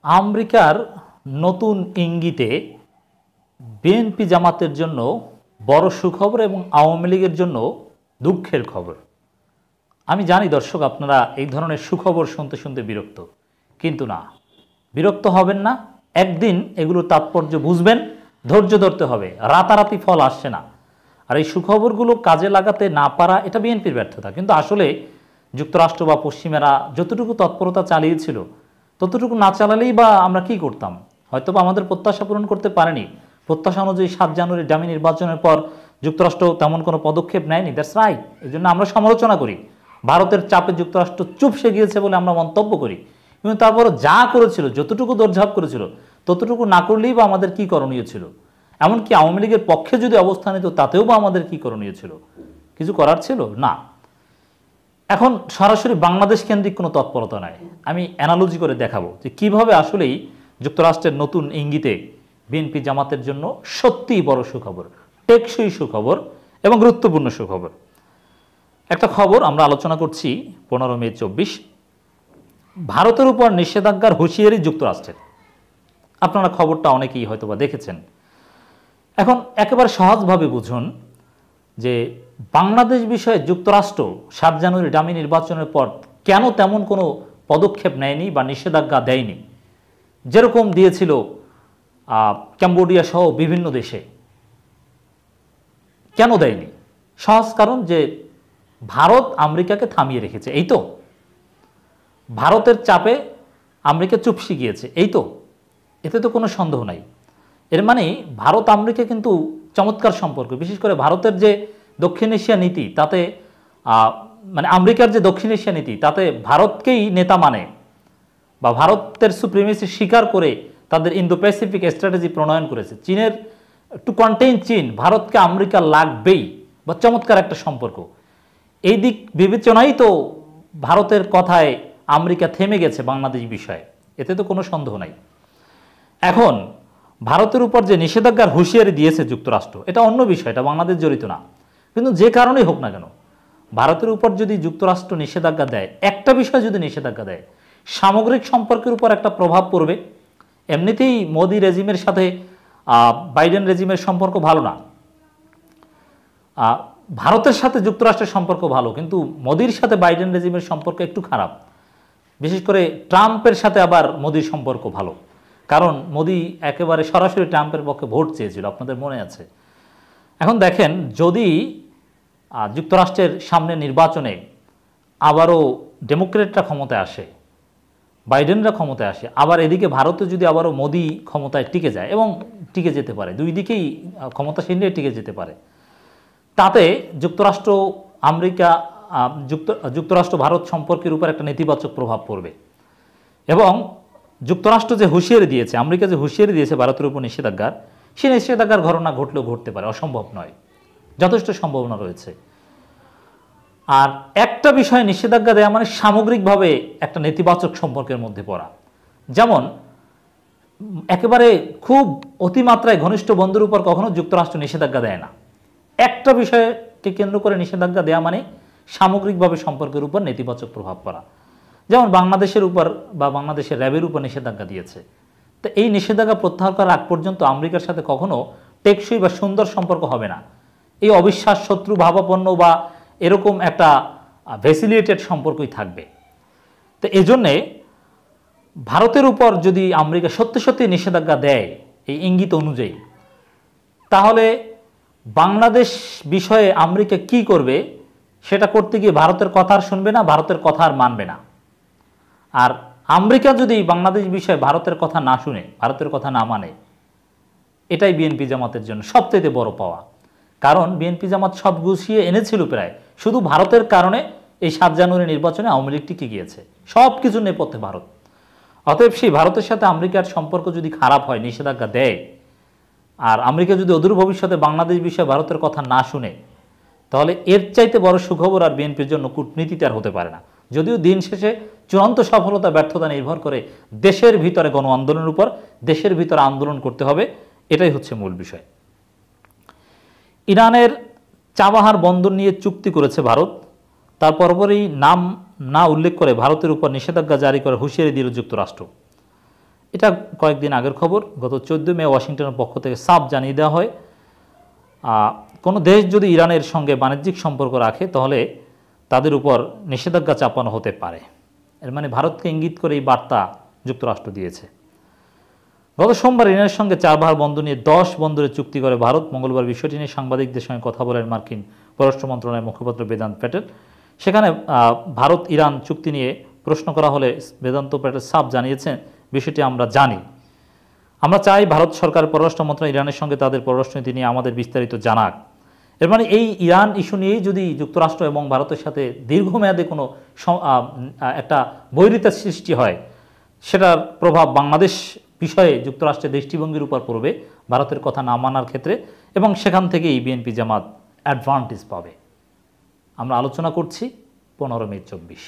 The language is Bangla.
আমেরিকার নতুন ইঙ্গিতে বিএনপি জামাতের জন্য বড় সুখবর এবং আওয়ামী লীগের জন্য দুঃখের খবর। আমি জানি দর্শক আপনারা এই ধরনের সুখবর শুনতে শুনতে বিরক্ত, কিন্তু না, বিরক্ত হবেন না। একদিন এগুলোর তাৎপর্য বুঝবেন, ধৈর্য ধরতে হবে, রাতারাতি ফল আসছে না। আর এই সুখবরগুলো কাজে লাগাতে না পারা এটা বিএনপির ব্যর্থতা। কিন্তু আসলে যুক্তরাষ্ট্র বা পশ্চিমেরা যতটুকু তৎপরতা চালিয়েছিল ততটুকু না চালালেই বা আমরা কি করতাম? হয়তো বা আমাদের প্রত্যাশা পূরণ করতে পারেনি। প্রত্যাশা অনুযায়ী 7 জানুয়ারি ডামি নির্বাচনের পর যুক্তরাষ্ট্র তেমন কোনো পদক্ষেপ নেয়নি। That's right. এই জন্য আমরা সমালোচনা করি। ভারতের চাপে যুক্তরাষ্ট্র চুপসে গিয়েছে বলে আমরা মন্তব্য করি। কিন্তু তারপরও যা করেছিল, যতটুকু দৌড়ঝাঁপ করেছিল, ততটুকু না করলেই বা আমাদের কী করণীয় ছিল? এমনকি আওয়ামী লীগের পক্ষে যদি অবস্থান নিত তাতেও বা আমাদের কী করণীয় ছিল? কিছু করার ছিল না। এখন সরাসরি বাংলাদেশ কেন্দ্রিক কোনো তৎপরতা নাই। আমি অ্যানালজি করে দেখাবো যে কীভাবে আসলেই যুক্তরাষ্ট্রের নতুন ইঙ্গিতে বিএনপি জামাতের জন্য সত্যিই বড় সুখবর, টেকসই সুখবর এবং গুরুত্বপূর্ণ সুখবর। একটা খবর আমরা আলোচনা করছি 15 মে 24, ভারতের উপর নিষেধাজ্ঞার হুঁশিয়ারি যুক্তরাষ্ট্রের। আপনারা খবরটা অনেকেই হয়তোবা দেখেছেন। এখন একেবারে সহজভাবে বুঝুন যে বাংলাদেশ বিষয়ে যুক্তরাষ্ট্র 7 জানুয়ারি ডামি নির্বাচনের পর কেন তেমন কোনো পদক্ষেপ নেয়নি বা নিষেধাজ্ঞা দেয়নি, যেরকম দিয়েছিল ক্যাম্বোডিয়া সহ বিভিন্ন দেশে। কেন দেয়নি? সহজ কারণ, যে ভারত আমেরিকাকে থামিয়ে রেখেছে। এই তো, ভারতের চাপে আমেরিকা চুপসে গিয়েছে, এই তো, এতে তো কোনো সন্দেহ নাই। এর মানে ভারত আমেরিকা কিন্তু চমৎকার সম্পর্ক। বিশেষ করে ভারতের যে দক্ষিণ এশিয়া নীতি, তাতে মানে আমেরিকার যে দক্ষিণ এশিয়া নীতি, তাতে ভারতকেই নেতা মানে বা ভারতের সুপ্রিমেসি স্বীকার করে তাদের ইন্দো প্যাসিফিক স্ট্র্যাটেজি প্রণয়ন করেছে। চীনের টু কন্টেইন চীন, ভারতকে আমেরিকা লাগবেই, বা চমৎকার একটা সম্পর্ক। এই দিক বিবেচনাই তো ভারতের কথায় আমেরিকা থেমে গেছে বাংলাদেশ বিষয়ে, এতে তো কোনো সন্দেহ নাই। এখন ভারতের উপর যে নিষেধাজ্ঞার হুঁশিয়ারি দিয়েছে যুক্তরাষ্ট্র, এটা অন্য বিষয়, এটা বাংলাদেশ জড়িত না। কিন্তু যে কারণেই হোক না কেন, ভারতের উপর যদি যুক্তরাষ্ট্র নিষেধাজ্ঞা দেয়, একটা বিষয় যদি নিষেধাজ্ঞা দেয়, সামগ্রিক সম্পর্কের উপর একটা প্রভাব পড়বে। এমনিতেই মোদি রেজিমের সাথে বাইডেন রেজিমের সম্পর্ক ভালো না। ভারতের সাথে যুক্তরাষ্ট্রের সম্পর্ক ভালো, কিন্তু মোদির সাথে বাইডেন রেজিমের সম্পর্ক একটু খারাপ। বিশেষ করে ট্রাম্পের সাথে আবার মোদির সম্পর্ক ভালো, কারণ মোদি একেবারে সরাসরি ট্রাম্পের পক্ষে ভোট চেয়েছিল, আপনাদের মনে আছে। এখন দেখেন, যদি যুক্তরাষ্ট্রের সামনে নির্বাচনে আবারও ডেমোক্রেটরা ক্ষমতায় আসে, বাইডেনরা ক্ষমতায় আসে, আবার এদিকে ভারতে যদি আবারও মোদি ক্ষমতায় টিকে যায়, এবং টিকে যেতে পারে, দুই দিকেই ক্ষমতাসীনরাই টিকে যেতে পারে, তাতে যুক্তরাষ্ট্র আমেরিকা যুক্তরাষ্ট্র ভারত সম্পর্কের উপর একটা নেতিবাচক প্রভাব পড়বে। এবং যুক্তরাষ্ট্র যে হুঁশিয়ারি দিয়েছে, আমেরিকা যে হুঁশিয়ারি দিয়েছে ভারতের উপর নিষেধাজ্ঞার, সেই নিষেধাজ্ঞার ঘটনা ঘটলেও ঘটতে পারে, অসম্ভব নয়, যথেষ্ট সম্ভাবনা রয়েছে। আর একটা বিষয়ে নিষেধাজ্ঞা দেওয়া মানে সামগ্রিকভাবে একটা নেতিবাচক সম্পর্কের মধ্যে পড়া। যেমন একেবারে খুব অতিমাত্রায় ঘনিষ্ঠ বন্ধুর উপর কখনো যুক্তরাষ্ট্র নিষেধাজ্ঞা দেয় না। একটা বিষয়কে কেন্দ্র করে নিষেধাজ্ঞা দেওয়া মানে সামগ্রিকভাবে সম্পর্কের উপর নেতিবাচক প্রভাব পড়া। যেমন বাংলাদেশের উপর বা বাংলাদেশের র্যাবের উপর নিষেধাজ্ঞা দিয়েছে। তো এই নিষেধাজ্ঞা প্রত্যাহার করার আগ পর্যন্ত আমেরিকার সাথে কখনো টেকসই বা সুন্দর সম্পর্ক হবে না। এই অবিশ্বাস, শত্রু ভাবাপন্ন বা এরকম একটা ভ্যাসিলিটেড সম্পর্কই থাকবে। তো এজন্যে ভারতের উপর যদি আমেরিকা সত্যি সত্যি নিষেধাজ্ঞা দেয় এই ইঙ্গিত অনুযায়ী, তাহলে বাংলাদেশ বিষয়ে আমেরিকা কি করবে, সেটা করতে গিয়ে ভারতের কথা আর শুনবে না, ভারতের কথা আর মানবে না। আর আমেরিকা যদি বাংলাদেশ বিষয়ে ভারতের কথা না শুনে, ভারতের কথা না মানে, এটাই বিএনপি জামাতের জন্য সবচেয়ে বড় পাওয়া। কারণ বিএনপি জামাত সব গুছিয়ে এনেছিল প্রায়, শুধু ভারতের কারণে এই 7 জানুয়ারি নির্বাচনে আওয়ামী লীগ টিকে গিয়েছে, সব কিছু নেপথ্যে ভারত। অতএব সেই ভারতের সাথে আমেরিকার সম্পর্ক যদি খারাপ হয়, নিষেধাজ্ঞা দেয়, আর আমেরিকা যদি অদূর ভবিষ্যতে বাংলাদেশ বিষয়ে ভারতের কথা না শুনে, তাহলে এর চাইতে বড় সুখবর আর বিএনপির জন্য কূটনীতিতে আর হতে পারে না। যদিও দিন শেষে চূড়ান্ত সফলতা ব্যর্থতা নির্ভর করে দেশের ভিতরে গণ আন্দোলনের উপর, দেশের ভিতরে আন্দোলন করতে হবে, এটাই হচ্ছে মূল বিষয়। ইরানের চাবাহার বন্দর নিয়ে চুক্তি করেছে ভারত, তার পরপরই নাম না উল্লেখ করে ভারতের উপর নিষেধাজ্ঞা জারি করে হুঁশিয়ারি দিল যুক্তরাষ্ট্র। এটা কয়েকদিন আগের খবর। গত 14 মে ওয়াশিংটনের পক্ষ থেকে সাফ জানিয়ে দেওয়া হয় কোনো দেশ যদি ইরানের সঙ্গে বাণিজ্যিক সম্পর্ক রাখে তাহলে তাদের উপর নিষেধাজ্ঞা চাপানো হতে পারে। এর মানে ভারতকে ইঙ্গিত করে এই বার্তা যুক্তরাষ্ট্র দিয়েছে। গত সোমবার ইরানের সঙ্গে চারবাহার বন্দর নিয়ে 10 বন্দরের চুক্তি করে ভারত। মঙ্গলবার বিষয়টি নিয়ে সাংবাদিকদের সঙ্গে কথা বলেন মার্কিন পররাষ্ট্র মন্ত্রণালয়ের মুখপাত্র বেদান্ত প্যাটেল। সেখানে ভারত ইরান চুক্তি নিয়ে প্রশ্ন করা হলে বেদান্ত প্যাটেল সাফ জানিয়েছেন, বিষয়টি আমরা জানি, আমরা চাই ভারত সরকার পররাষ্ট্র মন্ত্রণালয় ইরানের সঙ্গে তাদের পররাষ্ট্রনীতি নিয়ে আমাদের বিস্তারিত জানাক। এর মানে এই ইরান ইস্যু নিয়েই যদি যুক্তরাষ্ট্র এবং ভারতের সাথে দীর্ঘমেয়াদে কোনো একটা বৈরিতার সৃষ্টি হয়, সেটার প্রভাব বাংলাদেশ বিষয়ে যুক্তরাষ্ট্রের দৃষ্টিভঙ্গির উপর পড়বে ভারতের কথা না মানার ক্ষেত্রে, এবং সেখান থেকেই বিএনপি জামাত অ্যাডভান্টেজ পাবে। আমরা আলোচনা করছি 15 মে 24।